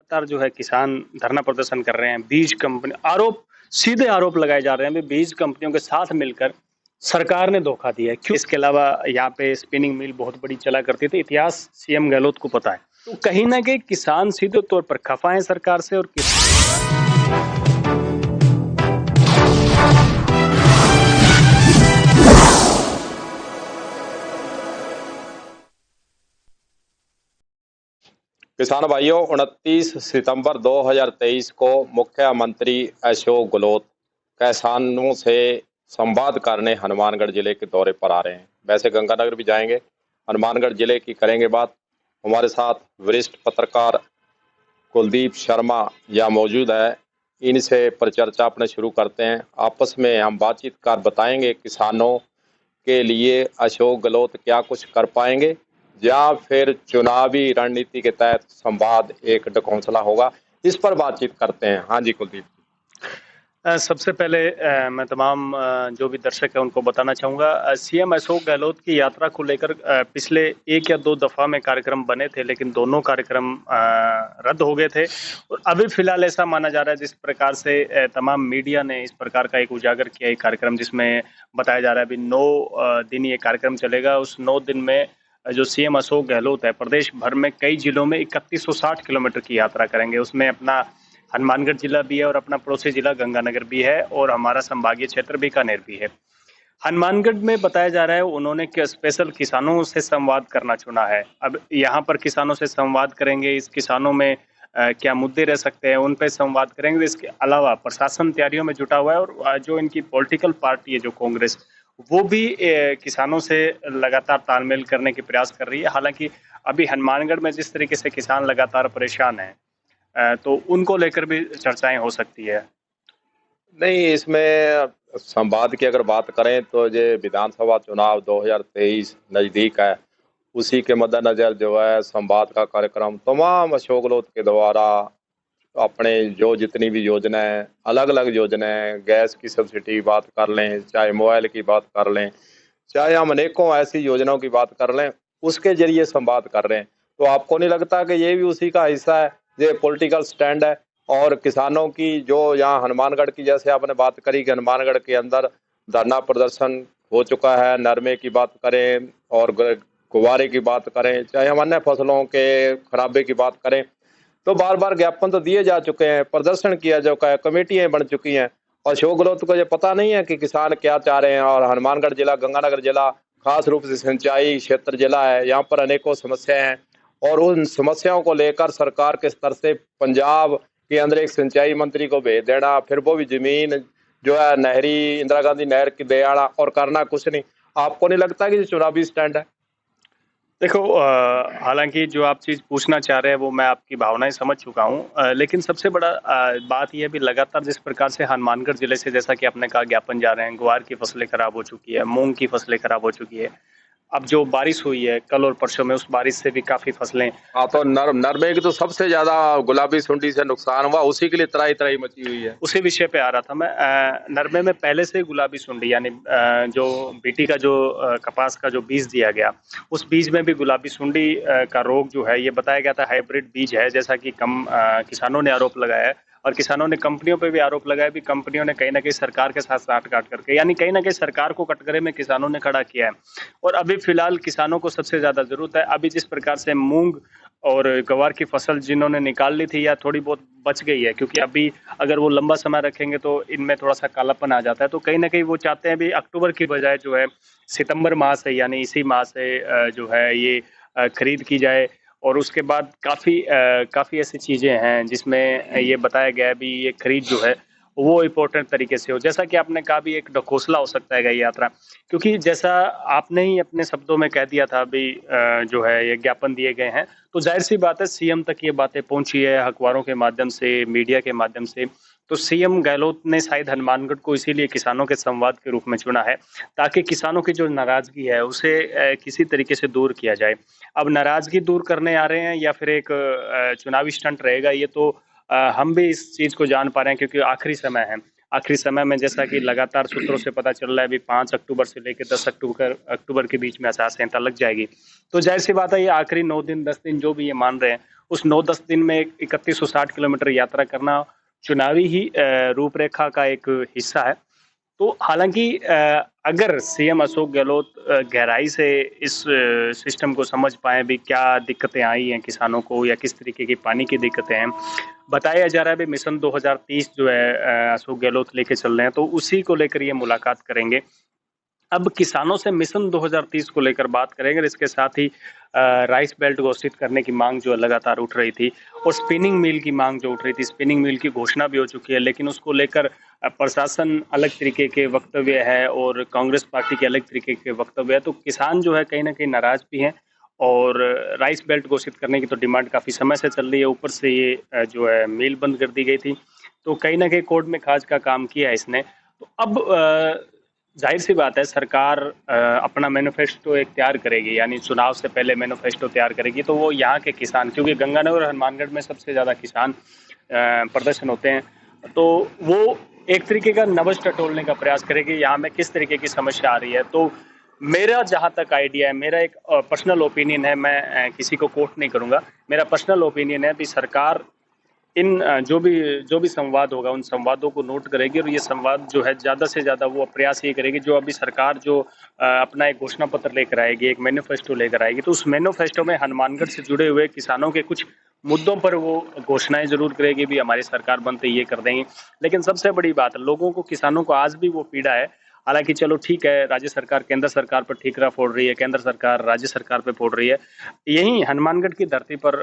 लगातार जो है किसान धरना प्रदर्शन कर रहे हैं। बीज कंपनी सीधे आरोप लगाए जा रहे हैं कि बीज कंपनियों के साथ मिलकर सरकार ने धोखा दिया है। क्यों? इसके अलावा यहाँ पे स्पिनिंग मिल बहुत बड़ी चला करती थी। इतिहास सीएम गहलोत को पता है। तो कहीं न कहीं किसान सीधे तौर पर खफा है सरकार से और किसान भाइयों, 29 सितंबर 2023 को मुख्यमंत्री अशोक गहलोत किसानों से संवाद करने हनुमानगढ़ जिले के दौरे पर आ रहे हैं। वैसे गंगानगर भी जाएंगे, हनुमानगढ़ जिले की करेंगे बात। हमारे साथ वरिष्ठ पत्रकार कुलदीप शर्मा यहाँ मौजूद है। इनसे परिचर्चा अपने शुरू करते हैं। आपस में हम बातचीत कर बताएंगे किसानों के लिए अशोक गहलोत क्या कुछ कर पाएंगे या फिर चुनावी रणनीति के तहत संवाद एक ढकोसला होगा। इस पर बातचीत करते हैं। हाँ जी कुलदीप। सबसे पहले मैं तमाम जो भी दर्शक है उनको बताना चाहूँगा, सीएम अशोक गहलोत की यात्रा को लेकर पिछले 1 या 2 दफ़ा में कार्यक्रम बने थे, लेकिन दोनों कार्यक्रम रद्द हो गए थे। और अभी फ़िलहाल ऐसा माना जा रहा है जिस प्रकार से तमाम मीडिया ने इस प्रकार का एक उजागर किया एक कार्यक्रम, जिसमें बताया जा रहा है अभी 9 दिन ये कार्यक्रम चलेगा। उस 9 दिन में जो सीएम अशोक गहलोत है प्रदेश भर में कई जिलों में 3160 किलोमीटर की यात्रा करेंगे। उसमें अपना हनुमानगढ़ जिला भी है और अपना पड़ोसी जिला गंगानगर भी है और हमारा संभागीय क्षेत्र बीकानेर भी है। हनुमानगढ़ में बताया जा रहा है उन्होंने स्पेशल किसानों से संवाद करना चुना है। अब यहाँ पर किसानों से संवाद करेंगे, इस किसानों में क्या मुद्दे रह सकते हैं उन पर संवाद करेंगे। इसके अलावा प्रशासन तैयारियों में जुटा हुआ है और जो इनकी पॉलिटिकल पार्टी है जो कांग्रेस, वो भी किसानों से लगातार तालमेल करने के प्रयास कर रही है। हालांकि अभी हनुमानगढ़ में जिस तरीके से किसान लगातार परेशान है तो उनको लेकर भी चर्चाएं हो सकती है। नहीं, इसमें संवाद की अगर बात करें तो ये विधानसभा चुनाव 2023 नजदीक है, उसी के मद्देनजर जो है संवाद का कार्यक्रम तमाम अशोक गहलोत के द्वारा अपने जो जितनी भी योजनाएं, अलग अलग योजनाएं, गैस की सब्सिडी की बात कर लें, चाहे मोबाइल की बात कर लें, चाहे हम अनेकों ऐसी योजनाओं की बात कर लें, उसके जरिए संवाद कर रहे हैं। तो आपको नहीं लगता कि ये भी उसी का हिस्सा है, ये पॉलिटिकल स्टैंड है? और किसानों की जो यहाँ हनुमानगढ़ की जैसे आपने बात करी कि हनुमानगढ़ के अंदर धरना प्रदर्शन हो चुका है, नरमे की बात करें और गुब्बारे की बात करें, चाहे हम अन्य फसलों के खराबे की बात करें, तो बार बार ज्ञापन तो दिए जा चुके हैं, प्रदर्शन किया जा चुका है, कमेटियां बन चुकी हैं। और अशोक गहलोत को ये पता नहीं है कि किसान क्या चाह रहे हैं। और हनुमानगढ़ जिला, गंगानगर जिला खास रूप से सिंचाई क्षेत्र जिला है, यहाँ पर अनेकों समस्याएं हैं और उन समस्याओं को लेकर सरकार के स्तर से पंजाब के अंदर एक सिंचाई मंत्री को भेज देना, फिर वो भी जमीन जो है नहरी इंदिरा गांधी नहर की दे आना और करना कुछ नहीं। आपको नहीं लगता कि ये चुनावी स्टैंड है? देखो, हालांकि जो आप चीज़ पूछना चाह रहे हैं वो मैं आपकी भावनाएं समझ चुका हूं, लेकिन सबसे बड़ा बात यह भी लगातार जिस प्रकार से हनुमानगढ़ जिले से, जैसा कि आपने कहा, ज्ञापन जा रहे हैं, ग्वार की फसलें खराब हो चुकी है, मूंग की फसलें खराब हो चुकी है। अब जो बारिश हुई है कल और परसों में, उस बारिश से भी काफी फसलें। हाँ, तो नरमे की तो सबसे ज्यादा गुलाबी सुंडी से नुकसान हुआ, उसी के लिए त्राही त्राही मची हुई है। उसी विषय पे आ रहा था मैं। नरमे में पहले से गुलाबी सुंडी यानी जो बीटी का जो कपास का जो बीज दिया गया, उस बीज में भी गुलाबी सुंडी का रोग जो है ये बताया गया था हाइब्रिड बीज है, जैसा कि किसानों ने आरोप लगाया है। और किसानों ने कंपनियों पे भी आरोप लगाया भी, कंपनियों ने कहीं ना कहीं सरकार के साथ साठ काट करके, यानी कहीं ना कहीं सरकार को कटघरे में किसानों ने खड़ा किया है। और अभी फिलहाल किसानों को सबसे ज्यादा जरूरत है, अभी जिस प्रकार से मूंग और ग्वार की फसल जिन्होंने निकाल ली थी या थोड़ी बहुत बच गई है, क्योंकि अभी अगर वो लंबा समय रखेंगे तो इनमें थोड़ा सा कालापन आ जाता है, तो कहीं ना कहीं वो चाहते हैं भी अक्टूबर की बजाय जो है सितंबर माह से, यानी इसी माह से जो है ये खरीद की जाए। और उसके बाद काफ़ी ऐसी चीज़ें हैं जिसमें ये बताया गया है भी ये खरीद जो है वो इम्पोर्टेंट तरीके से हो। जैसा कि आपने कहा भी एक ढकोसला हो सकता है ये यात्रा, क्योंकि जैसा आपने ही अपने शब्दों में कह दिया था अभी, जो है ये ज्ञापन दिए गए हैं, तो जाहिर सी बात है सीएम तक ये बातें पहुंची है अखबारों के माध्यम से, मीडिया के माध्यम से। तो सीएम गहलोत ने शायद हनुमानगढ़ को इसीलिए किसानों के संवाद के रूप में चुना है, ताकि किसानों की जो नाराजगी है उसे किसी तरीके से दूर किया जाए। अब नाराजगी दूर करने आ रहे हैं या फिर एक चुनावी स्टंट रहेगा, ये तो हम भी इस चीज को जान पा रहे हैं, क्योंकि आखिरी समय है। आखिरी समय में जैसा कि लगातार सूत्रों से पता चल रहा है, अभी 5 अक्टूबर से लेकर 10 अक्टूबर के बीच में आचार संहिता लग जाएगी। तो जाहिर सी बात है ये आखिरी 9 दिन 10 दिन जो भी ये मान रहे हैं उस 9-10 दिन में 3160 किलोमीटर यात्रा करना चुनावी ही रूपरेखा का एक हिस्सा है। तो हालांकि अगर सीएम अशोक गहलोत गहराई से इस सिस्टम को समझ पाए भी क्या दिक्कतें आई हैं किसानों को या किस तरीके की पानी की दिक्कतें हैं, बताया जा रहा है भी मिशन 2030 जो है अशोक गहलोत लेके चल रहे हैं, तो उसी को लेकर ये मुलाकात करेंगे। अब किसानों से मिशन 2030 को लेकर बात करेंगे, इसके साथ ही राइस बेल्ट घोषित करने की मांग जो लगातार उठ रही थी और स्पिनिंग मिल की मांग जो उठ रही थी, स्पिनिंग मिल की घोषणा भी हो चुकी है, लेकिन उसको लेकर प्रशासन अलग तरीके के वक्तव्य है और कांग्रेस पार्टी के अलग तरीके के वक्तव्य है। तो किसान जो है कहीं ना कहीं नाराज भी हैं और राइस बेल्ट घोषित करने की तो डिमांड काफी समय से चल रही है, ऊपर से ये जो है मिल बंद कर दी गई थी, तो कहीं ना कहीं कोर्ट में खाज का काम किया है इसने। तो अब जाहिर सी बात है सरकार अपना मैनिफेस्टो एक तैयार करेगी, यानी चुनाव से पहले मैनिफेस्टो तैयार करेगी, तो वो यहाँ के किसान, क्योंकि गंगानगर और हनुमानगढ़ में सबसे ज़्यादा किसान प्रदर्शन होते हैं, तो वो एक तरीके का नब्ज टटोलने का प्रयास करेगी यहाँ में किस तरीके की समस्या आ रही है। तो मेरा जहाँ तक आइडिया है, मेरा एक पर्सनल ओपिनियन है, मैं किसी को कोट नहीं करूँगा, मेरा पर्सनल ओपिनियन है कि सरकार इन जो भी संवाद होगा उन संवादों को नोट करेगी और ये संवाद जो है ज़्यादा से ज़्यादा वो प्रयास ये करेगी, जो अभी सरकार जो अपना एक घोषणा पत्र लेकर आएगी, एक मैनिफेस्टो लेकर आएगी, तो उस मैनिफेस्टो में हनुमानगढ़ से जुड़े हुए किसानों के कुछ मुद्दों पर वो घोषणाएं जरूर करेगी भी हमारी सरकार बनते ये कर देंगे। लेकिन सबसे बड़ी बात, लोगों को, किसानों को आज भी वो पीड़ा है। हालांकि चलो ठीक है, राज्य सरकार केंद्र सरकार पर ठीकरा फोड़ रही है, केंद्र सरकार राज्य सरकार पे फोड़ रही है। यही हनुमानगढ़ की धरती पर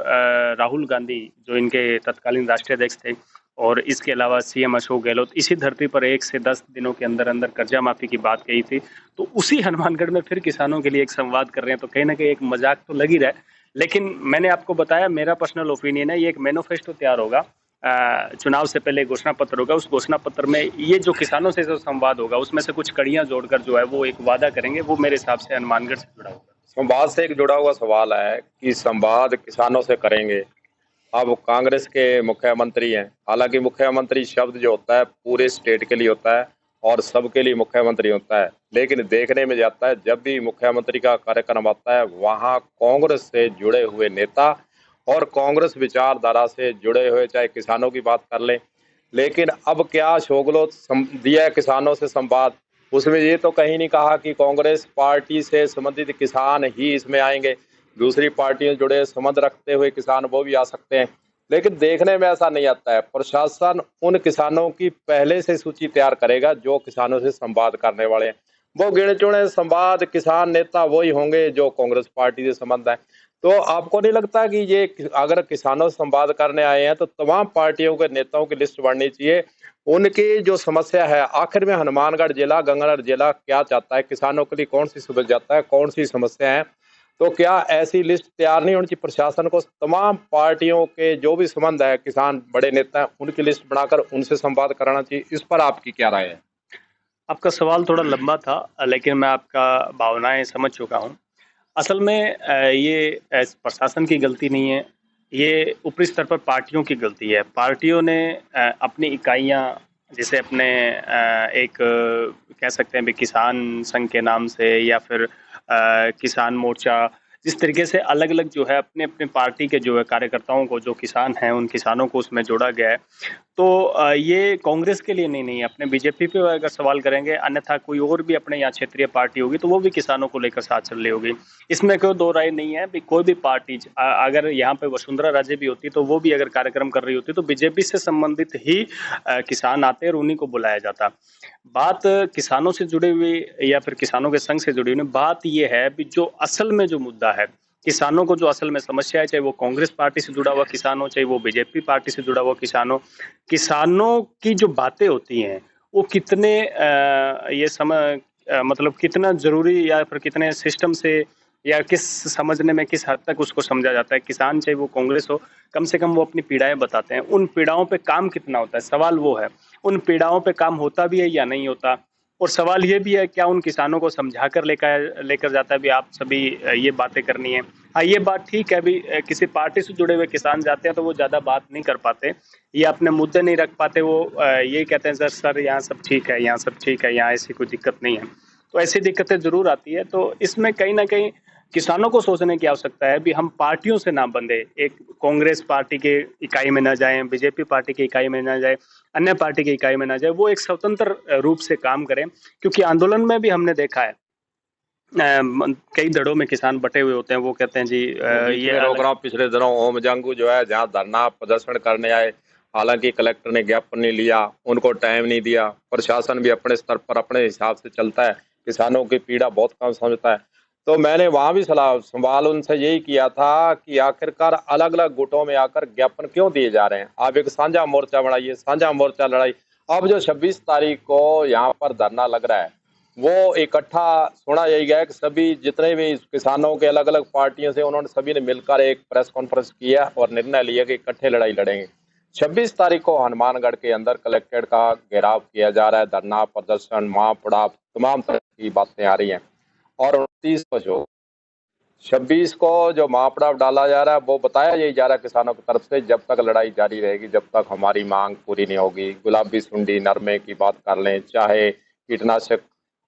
राहुल गांधी जो इनके तत्कालीन राष्ट्रीय अध्यक्ष थे और इसके अलावा सीएम अशोक गहलोत इसी धरती पर 1 से 10 दिनों के अंदर अंदर कर्जा माफी की बात कही थी, तो उसी हनुमानगढ़ में फिर किसानों के लिए एक संवाद कर रहे हैं, तो कहीं ना कहीं एक मजाक तो लग ही रहा है। लेकिन मैंने आपको बताया, मेरा पर्सनल ओपिनियन है, ये एक मैनिफेस्टो तैयार होगा, चुनाव से पहले घोषणा पत्र होगा, उस घोषणा पत्र में ये जो किसानों से जो संवाद होगा उसमें से कुछ कड़ियां जोड़कर जो है वो एक वादा करेंगे, वो मेरे हिसाब से हनुमानगढ़ से जुड़ा होगा। संवाद से एक जुड़ा हुआ सवाल है कि संवाद किसानों से करेंगे। अब कांग्रेस के मुख्यमंत्री हैं, हालांकि मुख्यमंत्री शब्द जो होता है पूरे स्टेट के लिए होता है और सबके लिए मुख्यमंत्री होता है, लेकिन देखने में जाता है जब भी मुख्यमंत्री का कार्यक्रम आता है वहाँ कांग्रेस से जुड़े हुए नेता और कांग्रेस विचारधारा से जुड़े हुए, चाहे किसानों की बात कर लें, लेकिन अब क्या अशोक गहलोत दिया किसानों से संवाद, उसमें ये तो कहीं नहीं कहा कि कांग्रेस पार्टी से संबंधित किसान ही इसमें आएंगे, दूसरी पार्टियों जुड़े संबंध रखते हुए किसान वो भी आ सकते हैं, लेकिन देखने में ऐसा नहीं आता है। प्रशासन उन किसानों की पहले से सूची तैयार करेगा जो किसानों से संवाद करने वाले हैं, वो गिने चुने संवाद किसान नेता वही होंगे जो कांग्रेस पार्टी से संबंध है। तो आपको नहीं लगता कि ये अगर किसानों से संवाद करने आए हैं तो तमाम पार्टियों के नेताओं की लिस्ट बढ़नी चाहिए, उनकी जो समस्या है आखिर में हनुमानगढ़ जिला, गंगानगर जिला क्या चाहता है, किसानों के लिए कौन सी सुविधा चाहता है, कौन सी समस्या है, तो क्या ऐसी लिस्ट तैयार नहीं होनी चाहिए प्रशासन को? तमाम पार्टियों के जो भी संबंध है, किसान बड़े नेता हैं, उनकी लिस्ट बनाकर उनसे संवाद कराना चाहिए। इस पर आपकी क्या राय है? आपका सवाल थोड़ा लंबा था, लेकिन मैं आपका भावनाएं समझ चुका हूँ। असल में ये प्रशासन की गलती नहीं है, ये ऊपरी स्तर पर पार्टियों की गलती है। पार्टियों ने अपनी इकाइयाँ, जैसे अपने एक कह सकते हैं भी किसान संघ के नाम से या फिर किसान मोर्चा, जिस तरीके से अलग अलग जो है अपने अपने पार्टी के जो है कार्यकर्ताओं को, जो किसान हैं उन किसानों को उसमें जोड़ा गया है। तो ये कांग्रेस के लिए नहीं है, अपने बीजेपी पे अगर सवाल करेंगे, अन्यथा कोई और भी अपने यहाँ क्षेत्रीय पार्टी होगी तो वो भी किसानों को लेकर साथ चल रही होगी, इसमें कोई दो राय नहीं है। कोई भी पार्टी अगर यहाँ पे वसुंधरा राजे भी होती तो वो भी अगर कार्यक्रम कर रही होती तो बीजेपी से संबंधित ही किसान आते और उन्हीं को बुलाया जाता। बात किसानों से जुड़ी हुई या फिर किसानों के संघ से जुड़ी हुई, बात ये है भी जो असल में जो मुद्दा है, किसानों को जो असल में समस्या है, चाहे वो कांग्रेस पार्टी से जुड़ा हुआ किसान हो, चाहे वो बीजेपी पार्टी से जुड़ा हुआ किसान हो, किसानों की जो बातें होती हैं वो कितने ये समय मतलब कितना जरूरी या फिर कितने सिस्टम से या किस समझने में किस हद तक उसको समझा जाता है। किसान चाहे वो कांग्रेस हो, कम से कम वो अपनी पीड़ाएं बताते हैं, उन पीड़ाओं पे काम कितना होता है, सवाल वो है। उन पीड़ाओं पे काम होता भी है या नहीं होता, और सवाल ये भी है क्या उन किसानों को समझा कर लेकर जाता है भी आप सभी ये बातें करनी है। हाँ, ये बात ठीक है भी किसी पार्टी से जुड़े हुए किसान जाते हैं तो वो ज्यादा बात नहीं कर पाते, ये अपने मुद्दे नहीं रख पाते, वो ये कहते हैं सर यहाँ सब ठीक है, यहाँ सब ठीक है, यहाँ ऐसी कोई दिक्कत नहीं है। तो ऐसी दिक्कतें जरूर आती है। तो इसमें कहीं ना कहीं किसानों को सोचने की आवश्यकता है भी हम पार्टियों से ना बंधे, एक कांग्रेस पार्टी के इकाई में ना जाएं, बीजेपी पार्टी की इकाई में ना जाए, अन्य पार्टी की इकाई में ना जाए, वो एक स्वतंत्र रूप से काम करें। क्योंकि आंदोलन में भी हमने देखा है कई दड़ों में किसान बटे हुए होते हैं, वो कहते हैं जी वो बीच ये में रोक अलग। रहा हूँ, पिछले दिनों ओम जंगू जो है जहाँ धरना प्रदर्शन करने आए, हालांकि कलेक्टर ने ज्ञापन नहीं लिया, उनको टाइम नहीं दिया, प्रशासन भी अपने स्तर पर अपने हिसाब से चलता है, किसानों की पीड़ा बहुत कम समझता है। तो मैंने वहां भी सलाह सवाल उनसे यही किया था कि आखिरकार अलग अलग गुटों में आकर ज्ञापन क्यों दिए जा रहे हैं, आप एक साझा मोर्चा बनाइए, साझा मोर्चा लड़ाई। अब जो 26 तारीख को यहाँ पर धरना लग रहा है, वो इकट्ठा सुना यही गया कि सभी जितने भी किसानों के अलग अलग पार्टियों से उन्होंने सभी ने मिलकर एक प्रेस कॉन्फ्रेंस किया और निर्णय लिया कि इकट्ठे लड़ाई लड़ेंगे। 26 तारीख को हनुमानगढ़ के अंदर कलेक्ट्रेट का घेराव किया जा रहा है, धरना प्रदर्शन महापड़ाव तमाम तरह की बातें आ रही हैं। और 29 को जो 26 को जो महापड़ाव डाला जा रहा है, वो बताया यही जा रहा है किसानों की तरफ से, जब तक लड़ाई जारी रहेगी, जब तक हमारी मांग पूरी नहीं होगी। गुलाबी सुंडी नरमे की बात कर लें, चाहे कीटनाशक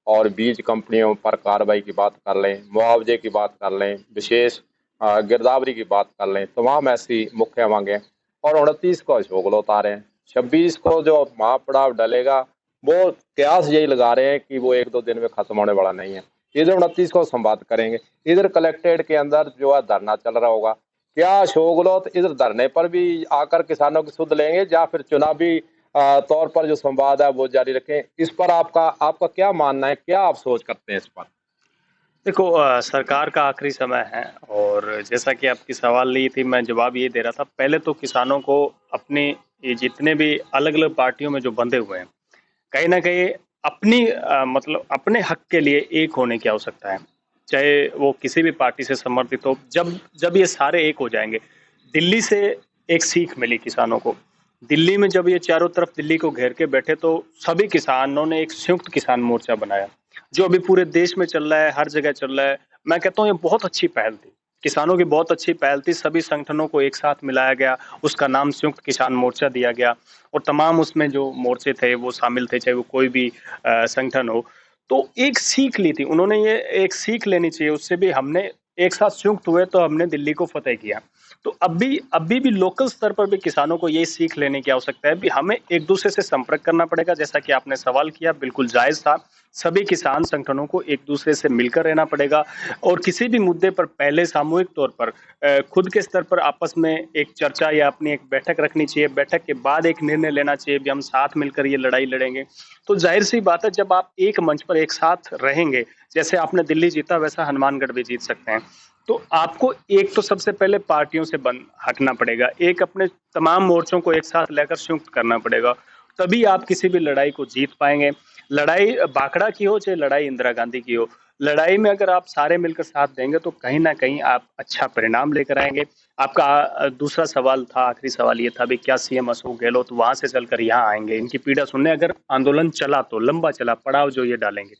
और बीज कंपनियों पर कार्रवाई की बात कर लें, मुआवजे की बात कर लें, विशेष गिरदावरी की बात कर लें, तमाम ऐसी मुख्य मांगे। और 29 को अशोक उतारे हैं। 26 को जो महापड़ाव डलेगा, वो कयास यही लगा रहे हैं कि वो एक दो दिन में खत्म होने वाला नहीं है। इधर 29 को संवाद करेंगे, इधर कलेक्ट्रेट के अंदर जो है धरना चल रहा होगा। क्या अशोक गहलोत इधर धरने पर भी आकर किसानों की सुध लेंगे या फिर चुनावी तौर पर जो संवाद है वो जारी रखें? इस पर आपका आपका क्या मानना है, क्या आप सोच करते हैं इस पर? देखो सरकार का आखिरी समय है, और जैसा कि आपकी सवाल ली थी, मैं जवाब ये दे रहा था। पहले तो किसानों को अपने ये जितने भी अलग अलग पार्टियों में जो बंधे हुए हैं, कहीं ना कहीं अपनी मतलब अपने हक के लिए एक होने की आवश्यकता है। चाहे वो किसी भी पार्टी से समर्थित हो, जब जब ये सारे एक हो जाएंगे। दिल्ली से एक सीख मिली किसानों को। दिल्ली में जब ये चारों तरफ दिल्ली को घेर के बैठे, तो सभी किसानों ने एक संयुक्त किसान मोर्चा बनाया, जो अभी पूरे देश में चल रहा है, हर जगह चल रहा है। मैं कहता हूँ ये बहुत अच्छी पहल थी, किसानों की बहुत अच्छी पहल थी। सभी संगठनों को एक साथ मिलाया गया, उसका नाम संयुक्त किसान मोर्चा दिया गया, और तमाम उसमें जो मोर्चे थे वो शामिल थे, चाहे वो कोई भी संगठन हो। तो एक सीख ली थी उन्होंने, ये एक सीख लेनी चाहिए उससे भी। हमने एक साथ संयुक्त हुए तो हमने दिल्ली को फतेह किया। तो अभी भी लोकल स्तर पर भी किसानों को ये सीख लेने की आवश्यकता है भी हमें एक दूसरे से संपर्क करना पड़ेगा। जैसा कि आपने सवाल किया, बिल्कुल जायज था। सभी किसान संगठनों को एक दूसरे से मिलकर रहना पड़ेगा, और किसी भी मुद्दे पर पहले सामूहिक तौर पर खुद के स्तर पर आपस में एक चर्चा या अपनी एक बैठक रखनी चाहिए। बैठक के बाद एक निर्णय लेना चाहिए भी हम साथ मिलकर ये लड़ाई लड़ेंगे। तो जाहिर सी बात है, जब आप एक मंच पर एक साथ रहेंगे, जैसे आपने दिल्ली जीता वैसा हनुमानगढ़ भी जीत सकते हैं। तो आपको एक तो सबसे पहले पार्टियों से बंद हटना पड़ेगा, एक अपने तमाम मोर्चों को एक साथ लेकर संयुक्त करना पड़ेगा, तभी आप किसी भी लड़ाई को जीत पाएंगे। लड़ाई बांकड़ा की हो चाहे लड़ाई इंदिरा गांधी की हो, लड़ाई में अगर आप सारे मिलकर साथ देंगे तो कहीं ना कहीं आप अच्छा परिणाम लेकर आएंगे। आपका दूसरा सवाल था, आखिरी सवाल ये था भी क्या सीएम अशोक गहलोत वहां से चलकर यहाँ आएंगे इनकी पीड़ा सुनने? अगर आंदोलन चला तो लंबा चला, पड़ाव जो ये डालेंगे।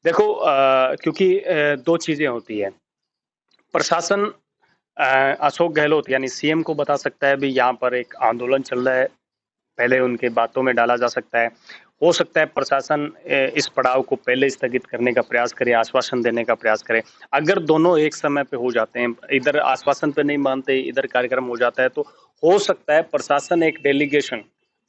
देखो क्योंकि दो चीजें होती है। प्रशासन अशोक गहलोत यानी सीएम को बता सकता है भी यहाँ पर एक आंदोलन चल रहा है, पहले उनके बातों में डाला जा सकता है। हो सकता है प्रशासन इस पड़ाव को पहले स्थगित करने का प्रयास करे, आश्वासन देने का प्रयास करे। अगर दोनों एक समय पे हो जाते हैं, इधर आश्वासन पे नहीं मानते, इधर कार्यक्रम हो जाता है, तो हो सकता है प्रशासन एक डेलीगेशन,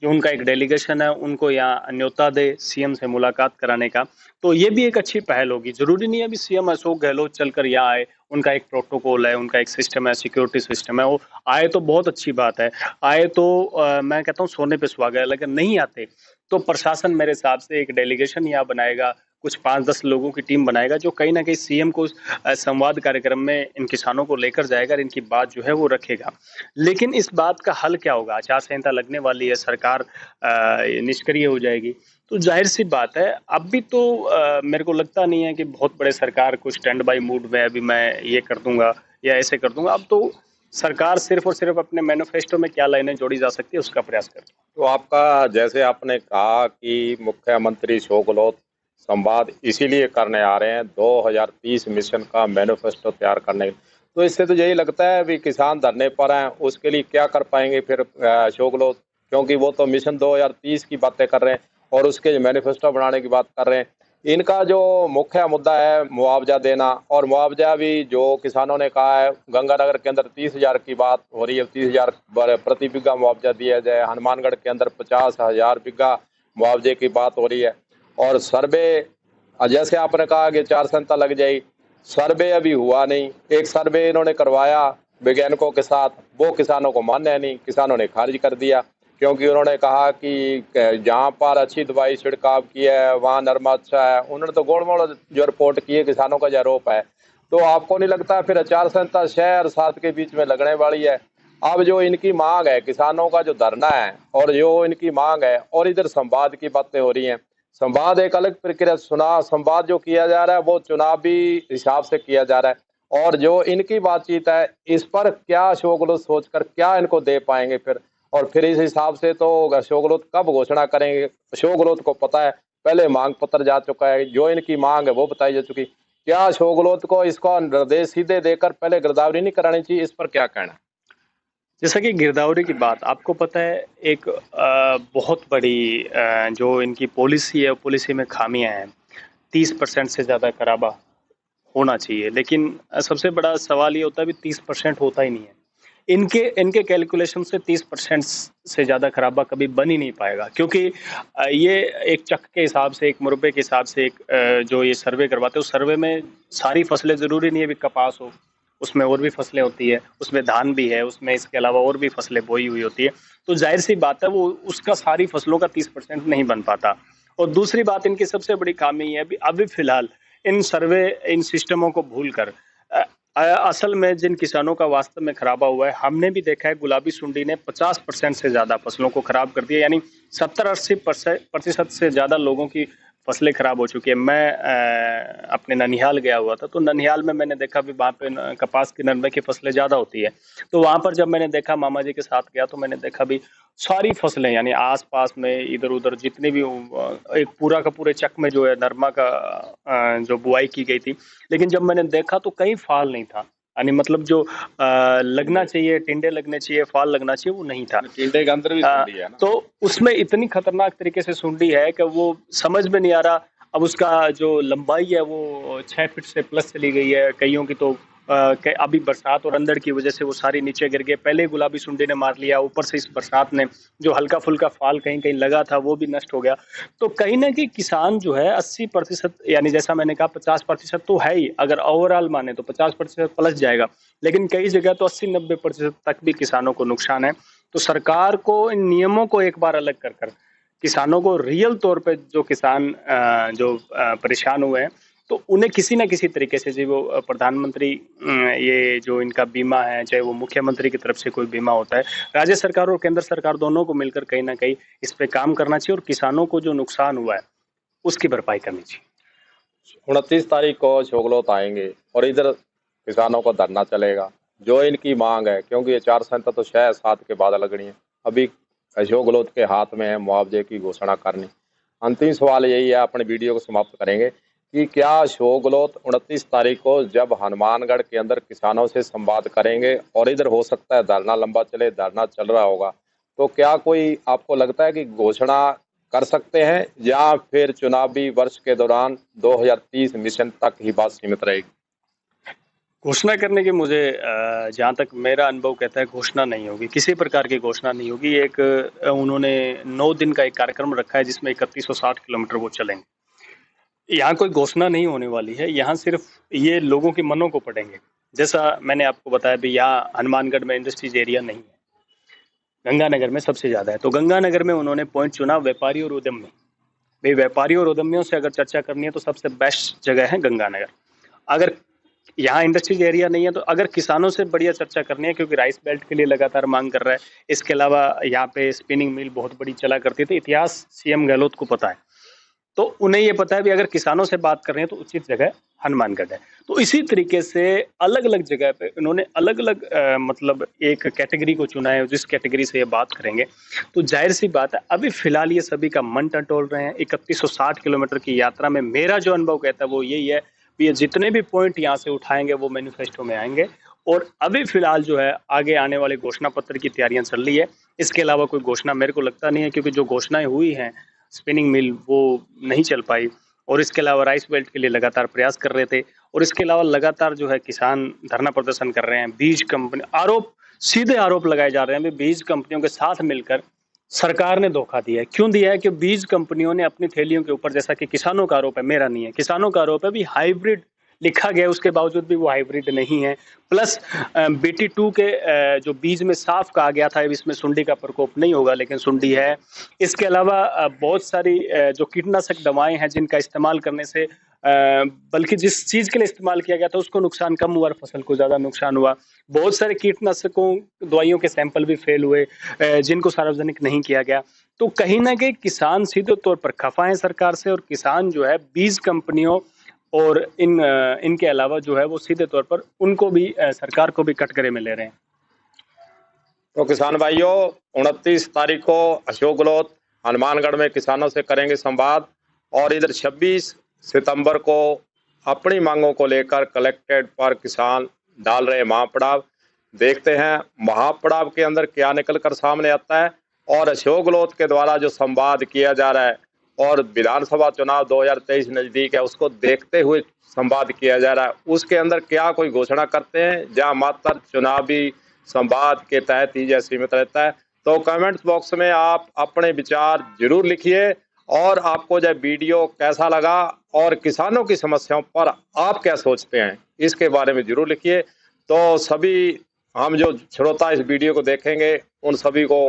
जो उनका एक डेलीगेशन है, उनको यहाँ न्योता दे सीएम से मुलाकात कराने का। तो ये भी एक अच्छी पहल होगी। जरूरी नहीं है अभी सीएम अशोक गहलोत चलकर यहाँ आए, उनका एक प्रोटोकॉल है, उनका एक सिस्टम है, सिक्योरिटी सिस्टम है, वो आए तो बहुत अच्छी बात है। आए तो मैं कहता हूँ सोने पे सुहागा है। लेकिन नहीं आते तो प्रशासन मेरे हिसाब से एक डेलीगेशन यहाँ बनाएगा, कुछ 5-10 लोगों की टीम बनाएगा, जो कहीं ना कहीं सीएम को संवाद कार्यक्रम में इन किसानों को लेकर जाएगा और इनकी बात जो है वो रखेगा। लेकिन इस बात का हल क्या होगा? आचार संहिता लगने वाली है, सरकार निष्क्रिय हो जाएगी, तो जाहिर सी बात है अब भी तो मेरे को लगता नहीं है कि बहुत बड़े सरकार को स्टैंड बाई मूड में अभी मैं ये कर दूंगा या ऐसे कर दूंगा। अब तो सरकार सिर्फ और सिर्फ अपने मैनिफेस्टो में क्या लाइनें जोड़ी जा सकती है उसका प्रयास कर। तो आपका, जैसे आपने कहा कि मुख्यमंत्री अशोक गहलोत संवाद इसीलिए करने आ रहे हैं 2030 मिशन का मैनिफेस्टो तैयार करने, तो इससे तो यही लगता है भी किसान धरने पर हैं, उसके लिए क्या कर पाएंगे फिर अशोक गहलोत? क्योंकि वो तो मिशन 2030 की बातें कर रहे हैं और उसके मैनिफेस्टो बनाने की बात कर रहे हैं। इनका जो मुख्य मुद्दा है मुआवजा देना, और मुआवजा भी जो किसानों ने कहा है, गंगानगर के अंदर 30,000 की बात हो रही है, 30,000 प्रति बीघा मुआवजा दिया जाए। हनुमानगढ़ के अंदर 50,000 बीघा मुआवजे की बात हो रही है। और सर्वे, जैसे आपने कहा कि 4 लग जाएगी, सर्वे अभी हुआ नहीं। एक सर्वे इन्होंने करवाया वैज्ञानिकों के साथ, वो किसानों को मान्य नहीं, किसानों ने खारिज कर दिया, क्योंकि उन्होंने कहा कि जहाँ पर अच्छी दवाई छिड़काव की है वहाँ नरमा अच्छा है। उन्होंने तो गोलमोल जो रिपोर्ट की है, किसानों का जो आरोप है। तो आपको नहीं लगता फिर 4 6 और 7 के बीच में लगने वाली है? अब जो इनकी मांग है, किसानों का जो धरना है और जो इनकी मांग है, और इधर संवाद की बातें हो रही हैं। संवाद एक अलग प्रक्रिया, संवाद जो किया जा रहा है वो चुनावी हिसाब से किया जा रहा है। और जो इनकी बातचीत है, इस पर क्या अशोक गहलोत सोचकर क्या इनको दे पाएंगे फिर? और फिर इस हिसाब से तो अशोक गहलोत कब घोषणा करेंगे? अशोक गहलोत को पता है, पहले मांग पत्र जा चुका है, जो इनकी मांग है वो बताई जा चुकी। क्या अशोक गहलोत को इसको निर्देश सीधे देकर पहले गिरदावरी नहीं करानी चाहिए? इस पर क्या कहना? जैसा कि गिरदावरी की बात आपको पता है, एक बहुत बड़ी जो इनकी पॉलिसी है, पॉलिसी में खामियां हैं। 30% से ज़्यादा कराबा होना चाहिए, लेकिन सबसे बड़ा सवाल ये होता है भी 30% होता ही नहीं है। इनके इनके कैलकुलेशन से 30% से ज़्यादा खराबा कभी बन ही नहीं पाएगा, क्योंकि ये एक चक के हिसाब से, एक मुरब्बे के हिसाब से एक जो ये सर्वे करवाते हैं, उस सर्वे में सारी फसलें, ज़रूरी नहीं है भी कपास हो, उसमें और भी फसलें होती है, उसमें धान भी है, उसमें इसके अलावा और भी फसलें बोई हुई होती है। तो जाहिर सी बात है वो उसका सारी फसलों का 30% नहीं बन पाता। और दूसरी बात, इनकी सबसे बड़ी खामी है अभी फिलहाल इन सर्वे, इन सिस्टमों को भूल कर असल में जिन किसानों का वास्तव में खराबा हुआ है, हमने भी देखा है गुलाबी सुंडी ने 50% से ज्यादा फसलों को खराब कर दिया, यानी 70-80% से ज्यादा लोगों की फसलें खराब हो चुकी है। मैं अपने ननिहाल गया हुआ था, तो ननिहाल में मैंने देखा भी वहाँ पे कपास की, नरमे की फसलें ज्यादा होती है। तो वहां पर जब मैंने देखा, मामा जी के साथ गया, तो मैंने देखा भी सारी फसलें, यानी आसपास में इधर उधर जितने भी एक पूरा का पूरे चक में जो है नरमा का जो बुआई की गई थी, लेकिन जब मैंने देखा तो कहीं फाल नहीं था। यानी मतलब जो लगना चाहिए, टिंडे लगने चाहिए, फाल लगना चाहिए, वो नहीं था। टिंडे के अंदर भी सुंडी है ना? तो उसमें इतनी खतरनाक तरीके से सुंडी है कि वो समझ में नहीं आ रहा। अब उसका जो लंबाई है वो 6 फीट से प्लस चली गई है, कईयों की तो अभी बरसात और अंधड़ की वजह से वो सारी नीचे गिर गए। पहले गुलाबी सुंडी ने मार लिया, ऊपर से इस बरसात ने जो हल्का फुल्का फाल कहीं कहीं लगा था वो भी नष्ट हो गया। तो कहीं ना कहीं किसान जो है 80%, यानी जैसा मैंने कहा 50% तो है ही, अगर ओवरऑल माने तो 50% प्लस जाएगा, लेकिन कई जगह तो 80-90% तक भी किसानों को नुकसान है। तो सरकार को इन नियमों को एक बार अलग कर कर किसानों को रियल तौर पे, जो किसान जो परेशान हुए हैं, तो उन्हें किसी ना किसी तरीके से, जी वो प्रधानमंत्री, ये जो इनका बीमा है, चाहे वो मुख्यमंत्री की तरफ से कोई बीमा होता है, राज्य सरकार और केंद्र सरकार दोनों को मिलकर कहीं ना कहीं इस पे काम करना चाहिए और किसानों को जो नुकसान हुआ है उसकी भरपाई करनी चाहिए। 29 को अशोक गहलोत आएंगे और इधर किसानों का धरना चलेगा, जो इनकी मांग है, क्योंकि ये 4 तो 6-7 के बाद लगनी है। अभी अशोक गहलोत के हाथ में है मुआवजे की घोषणा करनी। अंतिम सवाल यही है, अपने वीडियो को समाप्त करेंगे, कि क्या अशोक गहलोत 29 को जब हनुमानगढ़ के अंदर किसानों से संवाद करेंगे, और इधर हो सकता है धरना लंबा चले, धरना चल रहा होगा, तो क्या कोई आपको लगता है कि घोषणा कर सकते हैं, या फिर चुनावी वर्ष के दौरान 2030 मिशन तक ही बात सीमित रहेगी? घोषणा करने की, मुझे जहाँ तक मेरा अनुभव कहता है, घोषणा नहीं होगी, किसी प्रकार की घोषणा नहीं होगी। एक उन्होंने 9 दिन का एक कार्यक्रम रखा है जिसमें 3160 किलोमीटर वो चलेंगे। यहाँ कोई घोषणा नहीं होने वाली है, यहाँ सिर्फ ये लोगों के मनों को पढ़ेंगे। जैसा मैंने आपको बताया भी, यहाँ हनुमानगढ़ में इंडस्ट्रीज एरिया नहीं है, गंगानगर में सबसे ज्यादा है। तो गंगानगर में उन्होंने पॉइंट चुना व्यापारी और उद्यमी। भाई व्यापारी और उद्यमियों से अगर चर्चा करनी है तो सबसे बेस्ट जगह है गंगानगर। अगर यहाँ इंडस्ट्रीज एरिया नहीं है, तो अगर किसानों से बढ़िया चर्चा करनी है, क्योंकि राइस बेल्ट के लिए लगातार मांग कर रहा है, इसके अलावा यहाँ पे स्पिनिंग मिल बहुत बड़ी चला करती थी, इतिहास सीएम गहलोत को पता है, तो उन्हें ये पता है भी अगर किसानों से बात कर रहे हैं तो उचित जगह हनुमानगढ़ है। तो इसी तरीके से अलग अलग जगह पे उन्होंने अलग अलग मतलब एक कैटेगरी को चुना है, जिस कैटेगरी से ये बात करेंगे। तो जाहिर सी बात है, अभी फिलहाल ये सभी का मन टटोल रहे हैं। 3160 किलोमीटर की यात्रा में मेरा जो अनुभव कहता है वो यही है, ये जितने भी पॉइंट यहाँ से उठाएंगे वो मैनिफेस्टो में आएंगे। और अभी फिलहाल जो है आगे आने वाले घोषणा पत्र की तैयारियां चल रही है। इसके अलावा कोई घोषणा मेरे को लगता नहीं है, क्योंकि जो घोषणाएं हुई हैं, स्पिनिंग मिल वो नहीं चल पाई, और इसके अलावा राइस बेल्ट के लिए लगातार प्रयास कर रहे थे। और इसके अलावा लगातार जो है किसान धरना प्रदर्शन कर रहे हैं। बीज कंपनी सीधे आरोप लगाए जा रहे हैं, बीज कंपनियों के साथ मिलकर सरकार ने धोखा दिया है। क्यों दिया है? कि बीज कंपनियों ने अपनी थैलियों के ऊपर, जैसा कि किसानों का आरोप है, मेरा नहीं है, किसानों का आरोप है भी हाइब्रिड लिखा गया, उसके बावजूद भी वो हाइब्रिड नहीं है। प्लस BT2 के जो बीज में साफ कहा गया था इसमें सुंडी का प्रकोप नहीं होगा, लेकिन सुंडी है। इसके अलावा बहुत सारी जो कीटनाशक दवाएं हैं जिनका इस्तेमाल करने से बल्कि जिस चीज के लिए इस्तेमाल किया गया था उसको नुकसान कम हुआ और फसल को ज्यादा नुकसान हुआ। बहुत सारे कीटनाशकों दवाइयों के सैंपल भी फेल हुए जिनको सार्वजनिक नहीं किया गया। तो कहीं ना कहीं किसान सीधे तौर पर खफा है सरकार से, और किसान जो है बीज कंपनियों और इनके अलावा जो है वो सीधे तौर पर उनको भी सरकार को भी कटघरे में ले रहे हैं। तो किसान भाइयों, 29 तारीख को अशोक गहलोत हनुमानगढ़ में किसानों से करेंगे संवाद, और इधर 26 सितंबर को अपनी मांगों को लेकर कलेक्ट्रेट पर किसान डाल रहे महापड़ाव। देखते हैं महापड़ाव के अंदर क्या निकलकर सामने आता है, और अशोक गहलोत के द्वारा जो संवाद किया जा रहा है और विधानसभा चुनाव 2023 नजदीक है उसको देखते हुए संवाद किया जा रहा है, उसके अंदर क्या कोई घोषणा करते हैं जहां मात्र चुनावी संवाद के तहत ही जैसे सीमित रहता है। तो कमेंट्स बॉक्स में आप अपने विचार जरूर लिखिए, और आपको जब वीडियो कैसा लगा और किसानों की समस्याओं पर आप क्या सोचते हैं इसके बारे में जरूर लिखिए। तो सभी हम जो श्रोता इस वीडियो को देखेंगे उन सभी को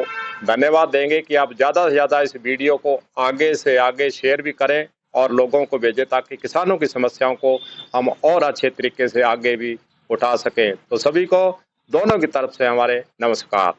धन्यवाद देंगे कि आप ज़्यादा से ज़्यादा इस वीडियो को आगे से आगे शेयर भी करें और लोगों को भेजें, ताकि किसानों की समस्याओं को हम और अच्छे तरीके से आगे भी उठा सकें। तो सभी को दोनों की तरफ से हमारे नमस्कार।